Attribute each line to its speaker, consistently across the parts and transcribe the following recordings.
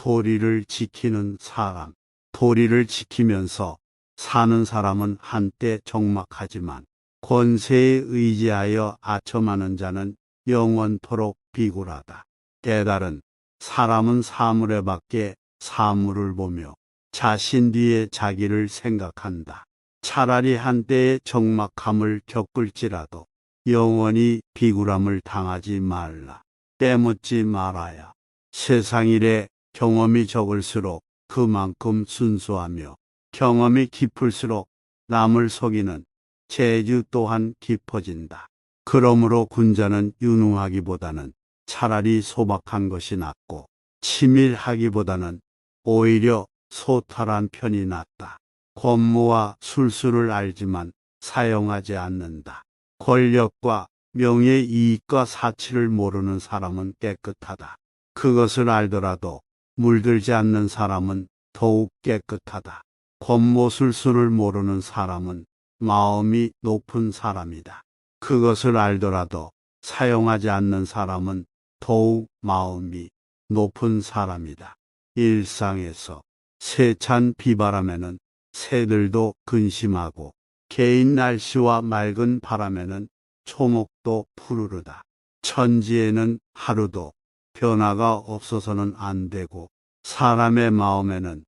Speaker 1: 도리를 지키는 사람. 도리를 지키면서 사는 사람은 한때 적막하지만 권세에 의지하여 아첨하는 자는 영원토록 비굴하다. 깨달은 사람은 사물에 밖에 사물을 보며 자신 뒤에 자기를 생각한다. 차라리 한때의 적막함을 겪을지라도 영원히 비굴함을 당하지 말라. 때묻지 말아야. 세상 일에 경험이 적을수록 그만큼 순수하며 경험이 깊을수록 남을 속이는 재주 또한 깊어진다. 그러므로 군자는 유능하기보다는 차라리 소박한 것이 낫고 치밀하기보다는 오히려 소탈한 편이 낫다. 권모와 술수를 알지만 사용하지 않는다. 권력과 명예 이익과 사치를 모르는 사람은 깨끗하다. 그것을 알더라도 물들지 않는 사람은 더욱 깨끗하다. 권모술수를 모르는 사람은 마음이 높은 사람이다. 그것을 알더라도 사용하지 않는 사람은 더욱 마음이 높은 사람이다. 일상에서 세찬 비바람에는 새들도 근심하고 개인 날씨와 맑은 바람에는 초목도 푸르르다. 천지에는 하루도 변화가 없어서는 안 되고 사람의 마음에는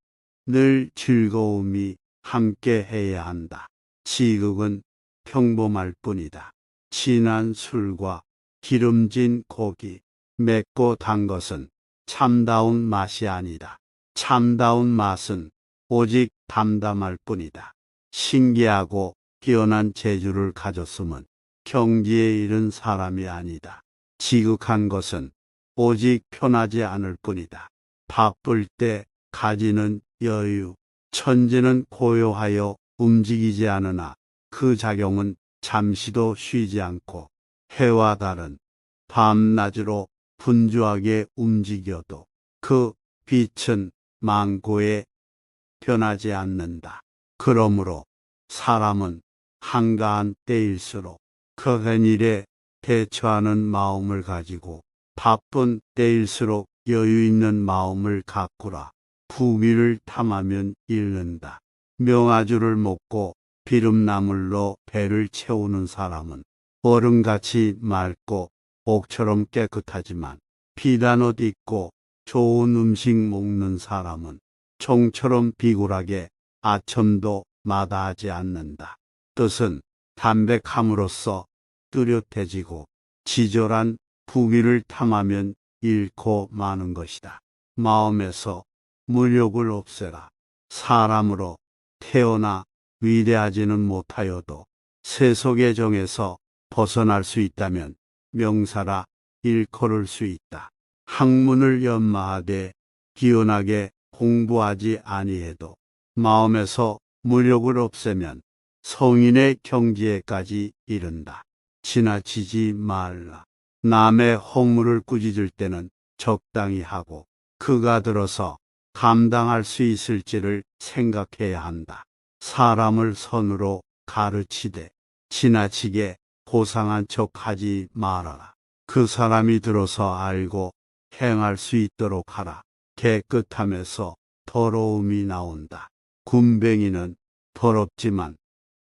Speaker 1: 늘 즐거움이 함께 해야 한다. 지극은 평범할 뿐이다. 진한 술과 기름진 고기, 맵고 단 것은 참다운 맛이 아니다. 참다운 맛은 오직 담담할 뿐이다. 신기하고 뛰어난 재주를 가졌음은 경지에 이른 사람이 아니다. 지극한 것은 오직 편하지 않을 뿐이다. 바쁠 때 가지는 여유, 천지는 고요하여 움직이지 않으나 그 작용은 잠시도 쉬지 않고 해와 달은 밤낮으로 분주하게 움직여도 그 빛은 망고에 변하지 않는다. 그러므로 사람은 한가한 때일수록 거한 일에 대처하는 마음을 가지고 바쁜 때일수록 여유 있는 마음을 가꾸라. 부귀를 탐하면 잃는다. 명아주를 먹고 비름나물로 배를 채우는 사람은 얼음같이 맑고 옥처럼 깨끗하지만 비단 옷 입고 좋은 음식 먹는 사람은 종처럼 비굴하게 아첨도 마다하지 않는다. 뜻은 담백함으로써 뚜렷해지고 지절한 부귀를 탐하면 잃고 마는 것이다. 마음에서 물욕을 없애라. 사람으로 태어나 위대하지는 못하여도 세속의 정에서 벗어날 수 있다면 명사라 일컬을 수 있다. 학문을 연마하되 기연하게 공부하지 아니해도 마음에서 물욕을 없애면 성인의 경지에까지 이른다. 지나치지 말라. 남의 허물을 꾸짖을 때는 적당히 하고 그가 들어서 감당할 수 있을지를 생각해야 한다. 사람을 선으로 가르치되 지나치게 고상한 척하지 말아라. 그 사람이 들어서 알고 행할 수 있도록 하라. 깨끗함에서 더러움이 나온다. 군뱅이는 더럽지만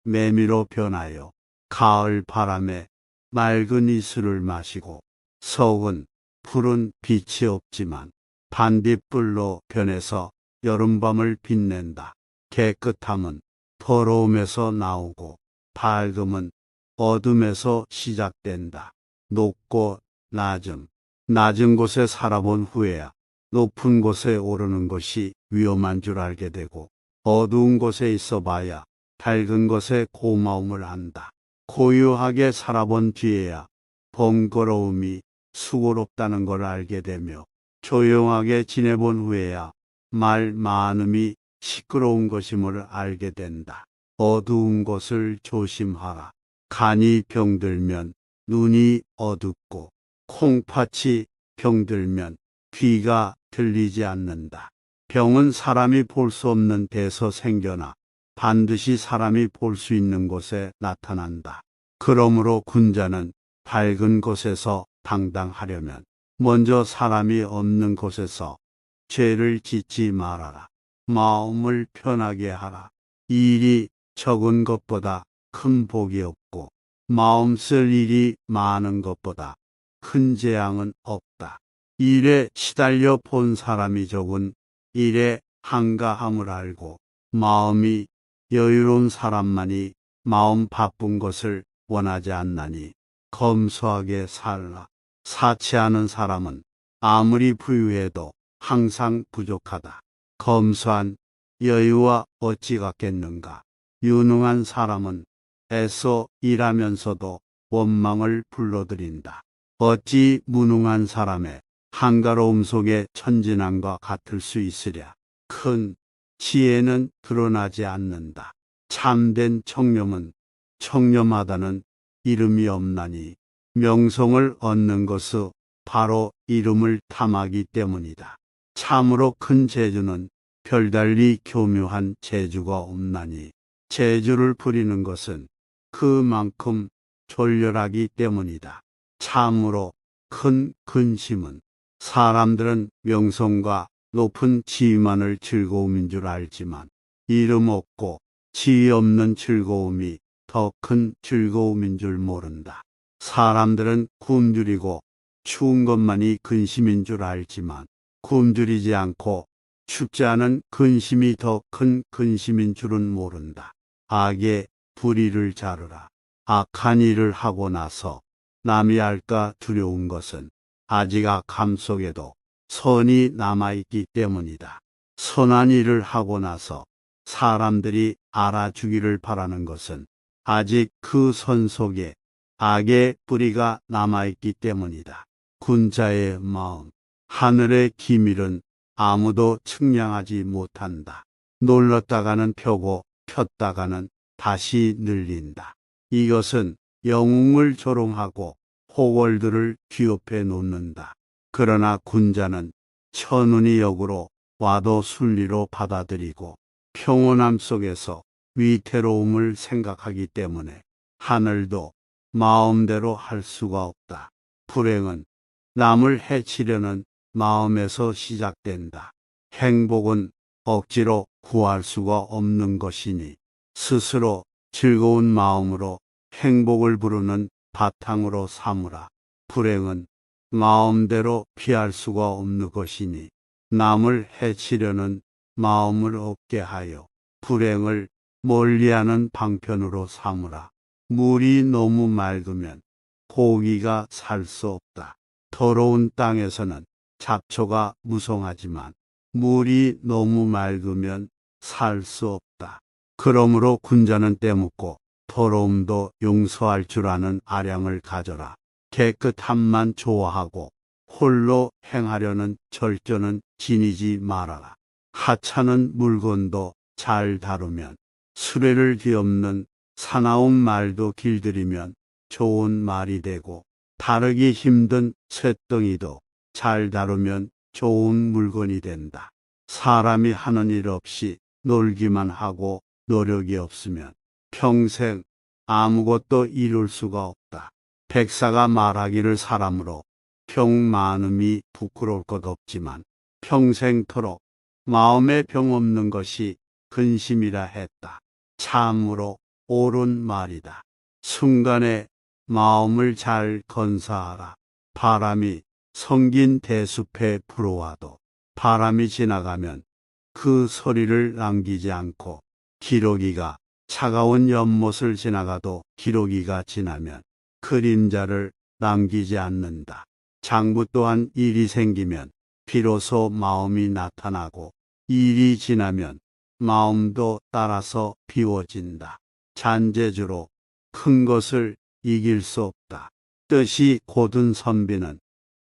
Speaker 1: 매미로 변하여 가을 바람에 맑은 이슬을 마시고 석은 푸른 빛이 없지만 반딧불로 변해서 여름밤을 빛낸다. 깨끗함은 더러움에서 나오고 밝음은 어둠에서 시작된다. 높고 낮은 곳에 살아본 후에야 높은 곳에 오르는 것이 위험한 줄 알게 되고 어두운 곳에 있어 봐야 밝은 것에 고마움을 안다. 고요하게 살아본 뒤에야 번거로움이 수고롭다는 걸 알게 되며 조용하게 지내본 후에야 말 많음이 시끄러운 것임을 알게 된다. 어두운 곳을 조심하라. 간이 병들면 눈이 어둡고 콩팥이 병들면 귀가 들리지 않는다. 병은 사람이 볼 수 없는 데서 생겨나 반드시 사람이 볼 수 있는 곳에 나타난다. 그러므로 군자는 밝은 곳에서 당당하려면 먼저 사람이 없는 곳에서 죄를 짓지 말아라. 마음을 편하게 하라. 일이 적은 것보다 큰 복이 없고 마음 쓸 일이 많은 것보다 큰 재앙은 없다. 일에 시달려 본 사람이 적은 일의 한가함을 알고 마음이 여유로운 사람만이 마음 바쁜 것을 원하지 않나니 검소하게 살라. 사치하는 사람은 아무리 부유해도 항상 부족하다. 검소한 여유와 어찌 같겠는가. 유능한 사람은 애써 일하면서도 원망을 불러들인다. 어찌 무능한 사람의 한가로움 속에 천진함과 같을 수 있으랴. 큰 지혜는 드러나지 않는다. 참된 청렴은 청렴하다는 이름이 없나니 명성을 얻는 것은 바로 이름을 탐하기 때문이다. 참으로 큰 재주는 별달리 교묘한 재주가 없나니 재주를 부리는 것은 그만큼 졸렬하기 때문이다. 참으로 큰 근심은 사람들은 명성과 높은 지위만을 즐거움인 줄 알지만 이름 없고 지위 없는 즐거움이 더 큰 즐거움인 줄 모른다. 사람들은 굶주리고 추운 것만이 근심인 줄 알지만 굶주리지 않고 춥지 않은 근심이 더 큰 근심인 줄은 모른다. 악의 불의를 자르라. 악한 일을 하고 나서 남이 알까 두려운 것은 아직 악함 속에도 선이 남아있기 때문이다. 선한 일을 하고 나서 사람들이 알아주기를 바라는 것은 아직 그 선 속에 악의 뿌리가 남아있기 때문이다. 군자의 마음, 하늘의 기밀은 아무도 측량하지 못한다. 놀렀다가는 펴고 폈다가는 다시 늘린다. 이것은 영웅을 조롱하고 호걸들을 귀업해 놓는다. 그러나 군자는 천운이 역으로 와도 순리로 받아들이고 평온함 속에서 위태로움을 생각하기 때문에 하늘도 마음대로 할 수가 없다. 불행은 남을 해치려는 마음에서 시작된다. 행복은 억지로 구할 수가 없는 것이니 스스로 즐거운 마음으로 행복을 부르는 바탕으로 삼으라. 불행은 마음대로 피할 수가 없는 것이니 남을 해치려는 마음을 없게 하여 불행을 멀리하는 방편으로 삼으라. 물이 너무 맑으면 고기가 살 수 없다. 더러운 땅에서는 잡초가 무성하지만 물이 너무 맑으면 살 수 없다. 그러므로 군자는 때묻고 더러움도 용서할 줄 아는 아량을 가져라. 깨끗함만 좋아하고 홀로 행하려는 절전은 지니지 말아라. 하찮은 물건도 잘 다루면 수레를 뒤엎는 사나운 말도 길들이면 좋은 말이 되고 다루기 힘든 쇳덩이도 잘 다루면 좋은 물건이 된다. 사람이 하는 일 없이 놀기만 하고 노력이 없으면 평생 아무것도 이룰 수가 없다. 백사가 말하기를 사람으로 병 많음이 부끄러울 것 없지만 평생토록 마음에 병 없는 것이 근심이라 했다. 참으로 옳은 말이다. 순간에 마음을 잘 건사하라. 바람이 성긴 대숲에 불어와도 바람이 지나가면 그 소리를 남기지 않고 기러기가 차가운 연못을 지나가도 기러기가 지나면 그림자를 남기지 않는다. 장부 또한 일이 생기면 비로소 마음이 나타나고 일이 지나면 마음도 따라서 비워진다. 잔재주로 큰 것을 이길 수 없다. 뜻이 곧은 선비는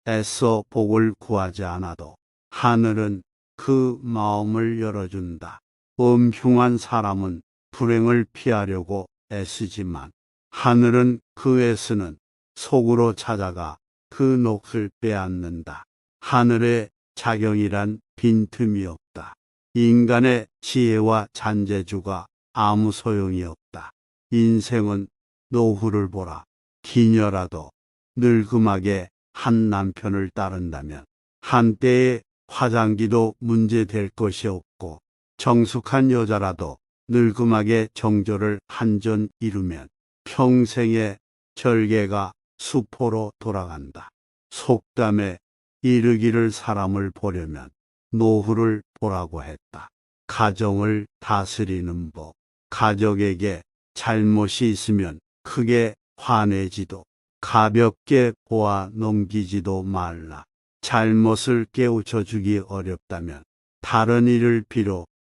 Speaker 1: 애써 복을 구하지 않아도 하늘은 그 마음을 열어준다. 엄흉한 사람은 불행을 피하려고 애쓰지만 하늘은 그 애쓰는 속으로 찾아가 그 몫을 빼앗는다. 하늘의 자경이란 빈틈이 없다. 인간의 지혜와 잔재주가 아무 소용이 없다. 인생은 노후를 보라. 기녀라도 늙음하게 한 남편을 따른다면 한때의 화장기도 문제될 것이 없고 정숙한 여자라도 늙음하게 정조를 한 전 이루면 평생의 절개가 수포로 돌아간다. 속담에 이르기를 사람을 보려면 노후를 보라고 했다. 가정을 다스리는 법. 가족에게 잘못이 있으면 크게 화내지도 가볍게 보아 넘기지도 말라. 잘못을 깨우쳐 주기 어렵다면 다른 일을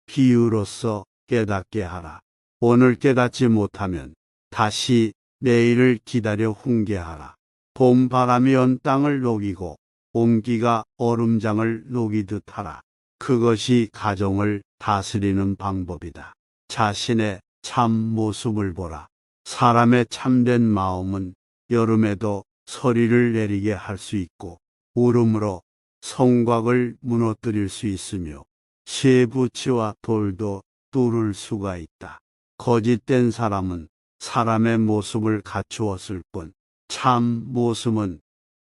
Speaker 1: 비유로서 깨닫게 하라. 오늘 깨닫지 못하면 다시 내일을 기다려 훈계하라. 봄바람이 온 땅을 녹이고 온기가 얼음장을 녹이듯 하라. 그것이 가정을 다스리는 방법이다. 자신의 참 모습을 보라. 사람의 참된 마음은 여름에도 서리를 내리게 할 수 있고 울음으로 성곽을 무너뜨릴 수 있으며 쇠붙이와 돌도 뚫을 수가 있다. 거짓된 사람은 사람의 모습을 갖추었을 뿐 참 모습은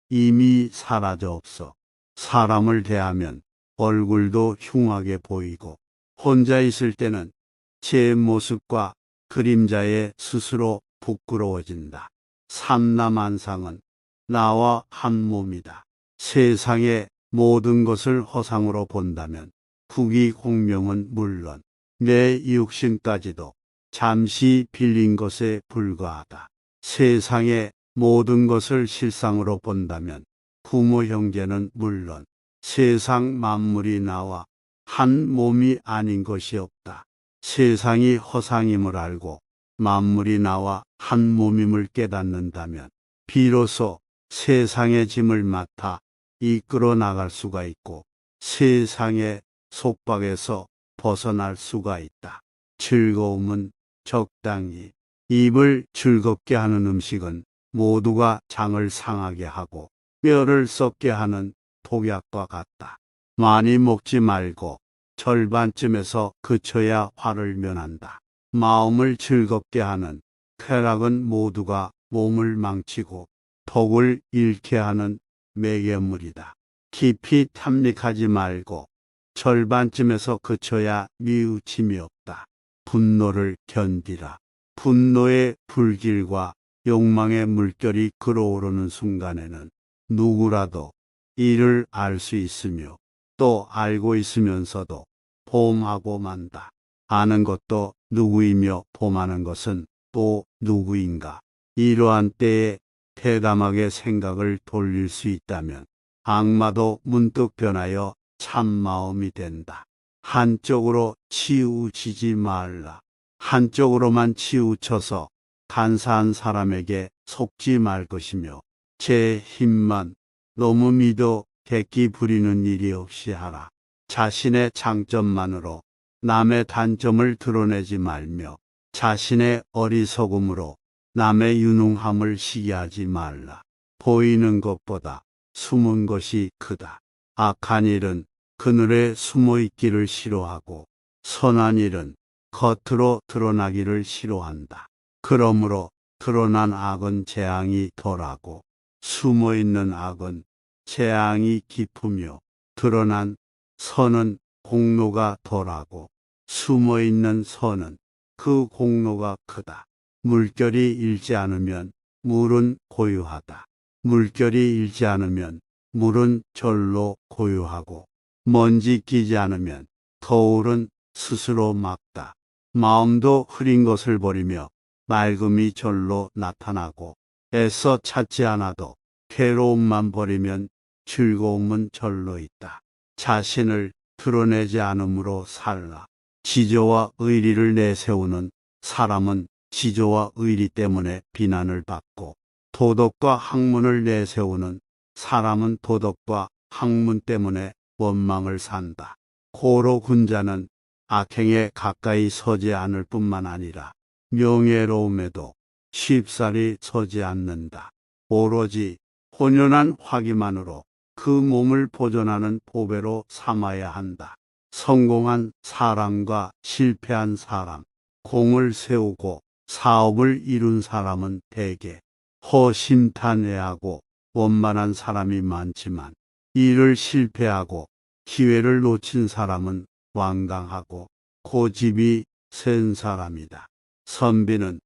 Speaker 1: 이미 사라져 없어. 사람을 대하면 얼굴도 흉하게 보이고 혼자 있을 때는 제 모습과 그림자에 스스로 부끄러워진다. 삼라만상은 나와 한 몸이다. 세상의 모든 것을 허상으로 본다면 국위공명은 물론 내 육신까지도 잠시 빌린 것에 불과하다. 세상의 모든 것을 실상으로 본다면 부모 형제는 물론 세상 만물이 나와 한 몸이 아닌 것이 없다. 세상이 허상임을 알고 만물이 나와 한 몸임을 깨닫는다면 비로소 세상의 짐을 맡아 이끌어 나갈 수가 있고 세상의 속박에서 벗어날 수가 있다. 즐거움은 적당히. 입을 즐겁게 하는 음식은 모두가 장을 상하게 하고 뼈를 썩게 하는 독약과 같다. 많이 먹지 말고 절반쯤에서 그쳐야 화를 면한다. 마음을 즐겁게 하는 쾌락은 모두가 몸을 망치고 덕을 잃게 하는 매개물이다. 깊이 탐닉하지 말고 절반쯤에서 그쳐야 뉘우침이 없다. 분노를 견디라. 분노의 불길과 욕망의 물결이 끓어오르는 순간에는 누구라도 이를 알 수 있으며 또 알고 있으면서도 봄하고 만다. 아는 것도 누구이며 봄하는 것은 또 누구인가. 이러한 때에 대담하게 생각을 돌릴 수 있다면 악마도 문득 변하여 참마음이 된다. 한쪽으로 치우치지 말라. 한쪽으로만 치우쳐서 간사한 사람에게 속지 말 것이며 제 힘만 너무 믿어 객기 부리는 일이 없이 하라. 자신의 장점만으로 남의 단점을 드러내지 말며 자신의 어리석음으로 남의 유능함을 시기하지 말라. 보이는 것보다 숨은 것이 크다. 악한 일은 그늘에 숨어 있기를 싫어하고 선한 일은 겉으로 드러나기를 싫어한다. 그러므로 드러난 악은 재앙이 덜하고 숨어 있는 악은 재앙이 깊으며 드러난 선은 공로가 덜하고 숨어 있는 선은 그 공로가 크다. 물결이 일지 않으면 물은 고요하다. 물결이 일지 않으면 물은 절로 고요하고 먼지 끼지 않으면 거울은 스스로 막다. 마음도 흐린 것을 버리며 맑음이 절로 나타나고 애써 찾지 않아도 괴로움만 버리면 즐거움은 절로 있다. 자신을 드러내지 않음으로 살라. 지조와 의리를 내세우는 사람은 지조와 의리 때문에 비난을 받고 도덕과 학문을 내세우는 사람은 도덕과 학문 때문에 원망을 산다. 고로 군자는 악행에 가까이 서지 않을 뿐만 아니라 명예로움에도 쉽사리 서지 않는다. 오로지 혼연한 화기만으로 그 몸을 보존하는 보배로 삼아야 한다. 성공한 사람과 실패한 사람, 공을 세우고 사업을 이룬 사람은 대개 허심탄회하고 원만한 사람이 많지만 일을 실패하고 기회를 놓친 사람은 완강하고 고집이 센 사람이다. 선비는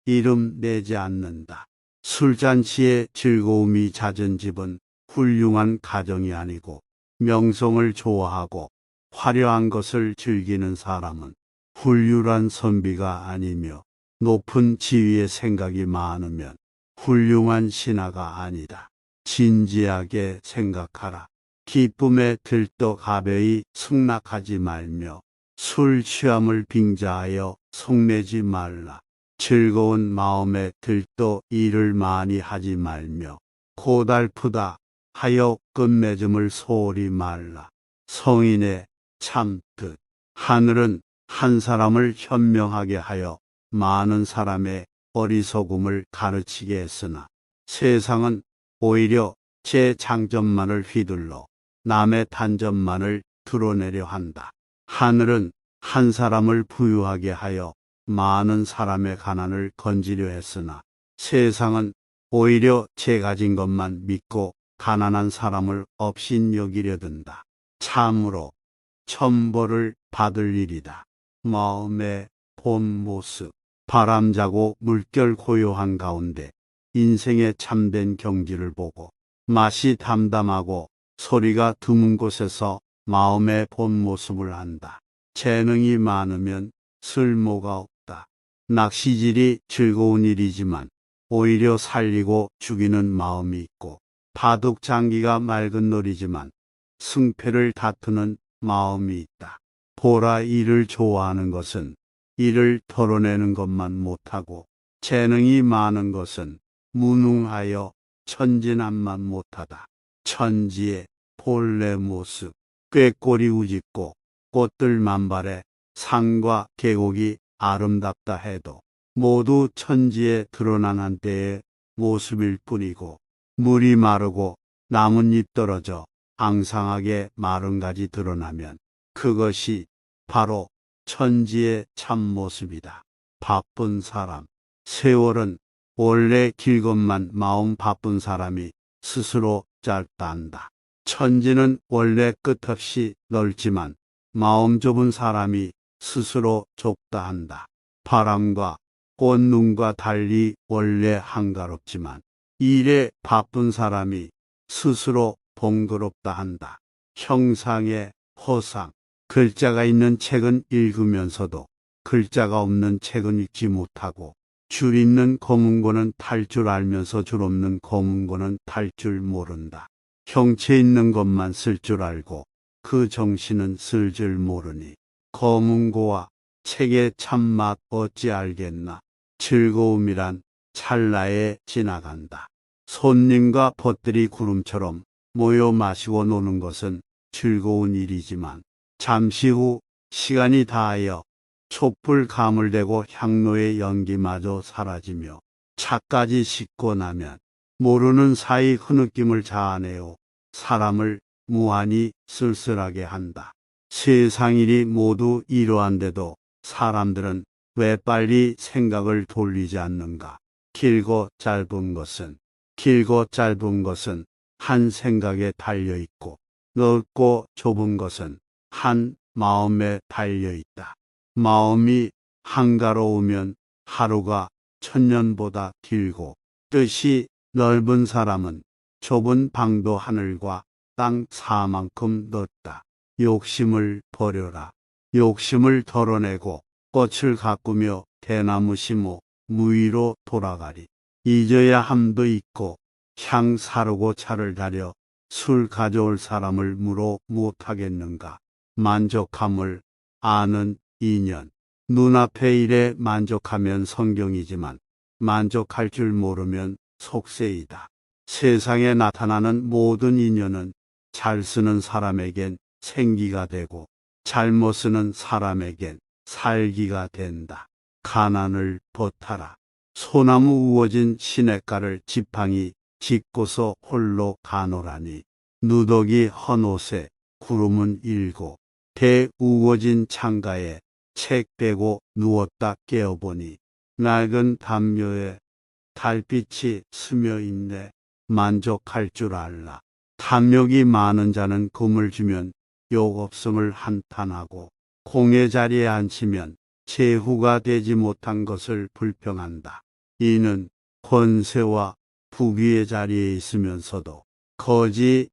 Speaker 1: 이름 내지 않는다. 술잔치에 즐거움이 잦은 집은 훌륭한 가정이 아니고 명성을 좋아하고 화려한 것을 즐기는 사람은 훌륭한 선비가 아니며 높은 지위의 생각이 많으면 훌륭한 신하가 아니다. 진지하게 생각하라. 기쁨에 들떠 가벼이 승낙하지 말며 술 취함을 빙자하여 성내지 말라. 즐거운 마음에 들떠 일을 많이 하지 말며 고달프다 하여 끝맺음을 소홀히 말라. 성인의 참뜻. 하늘은 한 사람을 현명하게 하여 많은 사람의 어리석음을 가르치게 했으나 세상은 오히려 제 장점만을 휘둘러 남의 단점만을 드러내려 한다. 하늘은 한 사람을 부유하게 하여 많은 사람의 가난을 건지려 했으나 세상은 오히려 제 가진 것만 믿고 가난한 사람을 업신여기려 든다. 참으로 천벌을 받을 일이다. 마음의 본 모습. 바람자고 물결 고요한 가운데 인생의 참된 경지를 보고 맛이 담담하고 소리가 드문 곳에서 마음의 본 모습을 안다. 재능이 많으면 쓸모가 없다. 낚시질이 즐거운 일이지만 오히려 살리고 죽이는 마음이 있고 바둑 장기가 맑은 놀이지만 승패를 다투는 마음이 있다. 보라, 일을 좋아하는 것은 일을 털어내는 것만 못하고 재능이 많은 것은 무능하여 천진난만 못하다. 천지의 본래 모습. 꾀꼬리 우짖고 꽃들 만발에 산과 계곡이 아름답다 해도 모두 천지에 드러난 한때의 모습일 뿐이고 물이 마르고 나뭇잎 떨어져 앙상하게 마른 가지 드러나면 그것이 바로 천지의 참모습이다. 바쁜 사람. 세월은 원래 길것만 마음 바쁜 사람이 스스로 짧다 한다. 천지는 원래 끝없이 넓지만 마음 좁은 사람이 스스로 좁다 한다. 바람과 꽃눈과 달리 원래 한가롭지만 일에 바쁜 사람이 스스로 번거롭다 한다. 형상의 허상. 글자가 있는 책은 읽으면서도 글자가 없는 책은 읽지 못하고 줄 있는 검은고는 탈 줄 알면서 줄 없는 검은고는 탈 줄 모른다. 형체 있는 것만 쓸 줄 알고 그 정신은 쓸 줄 모르니 검은고와 책의 참맛 어찌 알겠나. 즐거움이란 찰나에 지나간다. 손님과 벗들이 구름처럼 모여 마시고 노는 것은 즐거운 일이지만 잠시 후 시간이 다하여 촛불 가물대고 향로의 연기마저 사라지며 차까지 싣고 나면 모르는 사이 흐느낌을 자아내어 사람을 무한히 쓸쓸하게 한다. 세상 일이 모두 이러한데도 사람들은 왜 빨리 생각을 돌리지 않는가? 길고 짧은 것은 한 생각에 달려 있고 넓고 좁은 것은 한 마음에 달려 있다. 마음이 한가로우면 하루가 천년보다 길고 뜻이 넓은 사람은 좁은 방도 하늘과 땅 사만큼 넓다. 욕심을 버려라. 욕심을 덜어내고 꽃을 가꾸며 대나무 심어 무위로 돌아가리. 잊어야 함도 있고 향 사르고 차를 다려 술 가져올 사람을 물어 못하겠는가. 만족함을 아는 인연. 눈앞의 일에 만족하면 성경이지만 만족할 줄 모르면 속세이다. 세상에 나타나는 모든 인연은 잘 쓰는 사람에겐 생기가 되고 잘못 쓰는 사람에겐 살기가 된다. 가난을 버타라. 소나무 우거진 시냇가를 지팡이 짚고서 홀로 가노라니. 누더기 헌 옷에 구름은 일고 대 우거진 창가에 책 빼고 누웠다 깨어보니 낡은 담요에 달빛이 스며 있네. 만족할 줄 알라. 탐욕이 많은 자는 금을 주면 욕 없음을 한탄하고 공의 자리에 앉히면 제후가 되지 못한 것을 불평한다. 이는 권세와 부귀의 자리에 있으면서도 거지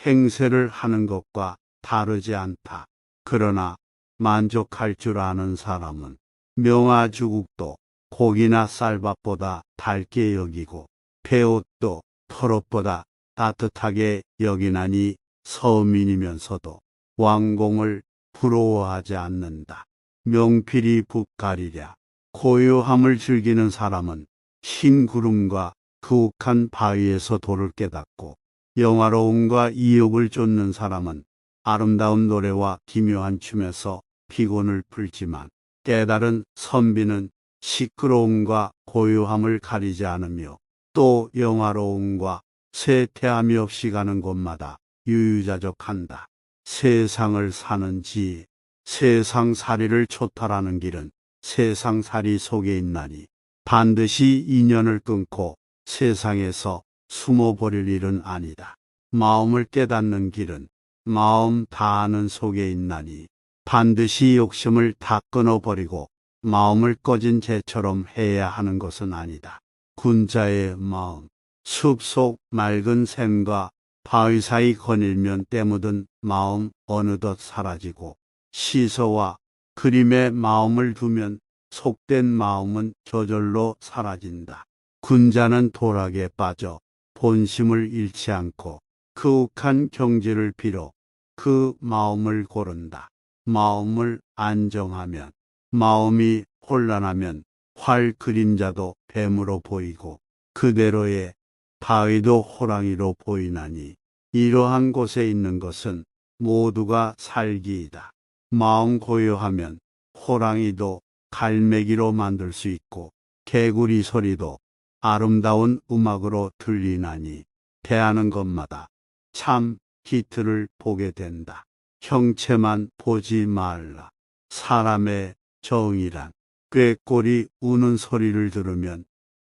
Speaker 1: 행세를 하는 것과 다르지 않다. 그러나 만족할 줄 아는 사람은 명아주국도 고기나 쌀밥보다 달게 여기고 배옷도 털옷보다 따뜻하게 여기나니 서민이면서도 왕공을 부러워하지 않는다. 명필이 붓가리랴. 고요함을 즐기는 사람은 흰 구름과 그욱한 바위에서 도를 깨닫고 영화로움과 이욕을 쫓는 사람은 아름다운 노래와 기묘한 춤에서 피곤을 풀지만 깨달은 선비는 시끄러움과 고요함을 가리지 않으며 또 영화로움과 쇠퇴함이 없이 가는 곳마다 유유자적한다. 세상을 사는 지혜, 세상살이를 초탈하는 길은 세상살이 속에 있나니 반드시 인연을 끊고 세상에서 숨어버릴 일은 아니다. 마음을 깨닫는 길은 마음 다하는 속에 있나니 반드시 욕심을 다 끊어버리고 마음을 꺼진 재처럼 해야 하는 것은 아니다. 군자의 마음, 숲속 맑은 샘과 바위 사이 거닐면 때묻은 마음 어느덧 사라지고 시서와 그림에 마음을 두면 속된 마음은 저절로 사라진다. 군자는 도락에 빠져 본심을 잃지 않고 그욱한 경지를 빌어 그 마음을 고른다. 마음을 안정하면, 마음이 혼란하면 활 그림자도 뱀으로 보이고 그대로의 바위도 호랑이로 보이나니 이러한 곳에 있는 것은 모두가 살기이다. 마음 고요하면 호랑이도 갈매기로 만들 수 있고 개구리 소리도 아름다운 음악으로 들리나니 대하는 것마다 참 기틀을 보게 된다. 형체만 보지 말라. 사람의 정이란 꾀꼬리 우는 소리를 들으면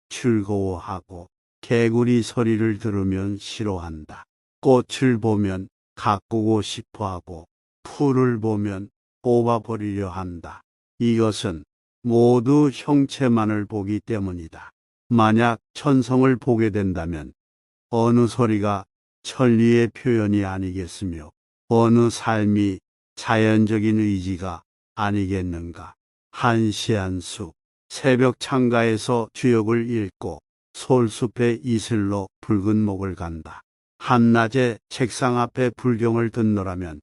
Speaker 1: 즐거워하고 개구리 소리를 들으면 싫어한다. 꽃을 보면 가꾸고 싶어하고 풀을 보면 뽑아버리려 한다. 이것은 모두 형체만을 보기 때문이다. 만약 천성을 보게 된다면 어느 소리가 천리의 표현이 아니겠으며 어느 삶이 자연적인 의지가 아니겠는가. 한시한수 새벽 창가에서 주역을 읽고 솔숲의 이슬로 붉은 목을 간다. 한낮에 책상 앞에 불경을 듣노라면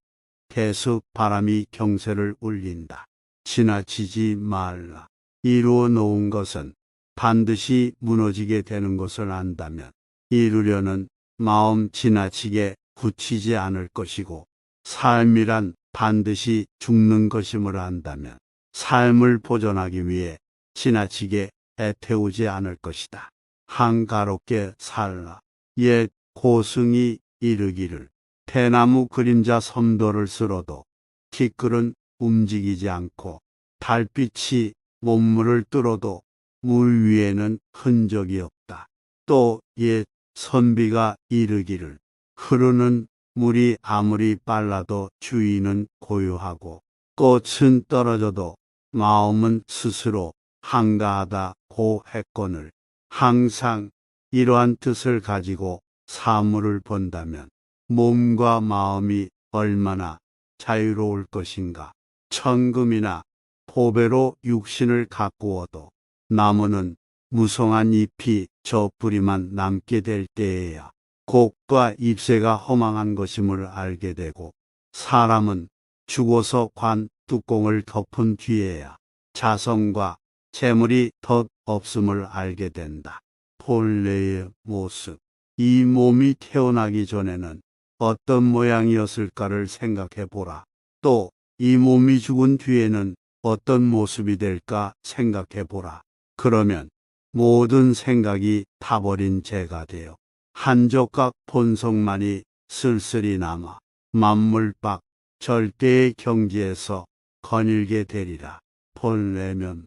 Speaker 1: 계속 바람이 경세를 울린다. 지나치지 말라. 이루어 놓은 것은 반드시 무너지게 되는 것을 안다면 이루려는 마음 지나치게 굳히지 않을 것이고 삶이란 반드시 죽는 것임을 안다면 삶을 보존하기 위해 지나치게 애태우지 않을 것이다. 한가롭게 살라. 옛 고승이 이르기를 대나무 그림자 섬도를 쓸어도 티끌은 움직이지 않고 달빛이 몸물을 뚫어도 물 위에는 흔적이 없다. 또 옛 선비가 이르기를 흐르는 물이 아무리 빨라도 주인은 고요하고 꽃은 떨어져도 마음은 스스로 한가하다고 했거늘 항상 이러한 뜻을 가지고 사물을 본다면 몸과 마음이 얼마나 자유로울 것인가. 천금이나 보배로 육신을 가꾸어도 나무는 무성한 잎이 저 뿌리만 남게 될 때에야 곡과 잎새가 허망한 것임을 알게 되고 사람은 죽어서 관 뚜껑을 덮은 뒤에야 자성과 재물이 덧 없음을 알게 된다. 본래의 모습. 이 몸이 태어나기 전에는 어떤 모양이었을까를 생각해 보라. 또 이 몸이 죽은 뒤에는 어떤 모습이 될까 생각해 보라. 그러면 모든 생각이 타버린 재가 되어 한 조각 본성만이 쓸쓸히 남아 만물밖 절대의 경지에서 거닐게 되리라. 본래면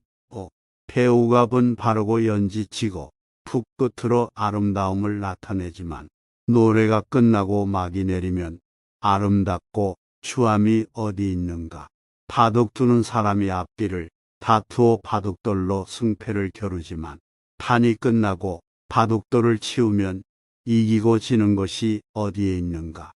Speaker 1: 배우가 본 바르고 연지치고 푹 끝으로 아름다움을 나타내지만 노래가 끝나고 막이 내리면 아름답고 추함이 어디 있는가. 바둑 두는 사람이 앞뒤를 다투어 바둑돌로 승패를 겨루지만 판이 끝나고 바둑돌을 치우면 이기고 지는 것이 어디에 있는가.